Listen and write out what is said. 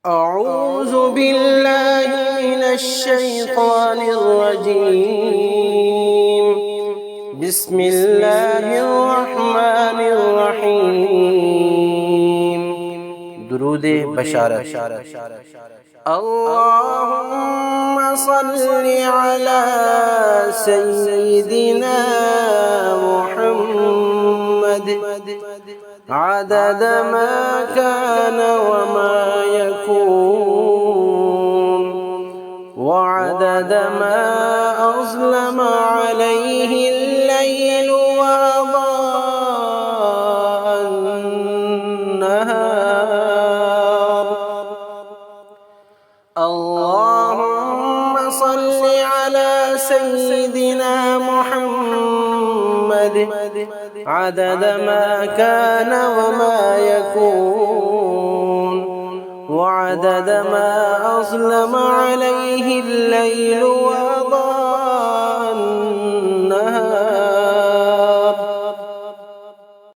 أعوذ بالله من الشيطان الرجيم. بسم الله الرحمن الرحيم. درود بشارت. اللهم صل على سيدنا محمد عدد ما كان وما يكون، وعدد ما أظلم عليه الليل وأضاء النهار. اللهم صل على سيدنا محمد عدد ما كان وما يكون، وعدد ما أظلم عليه الليل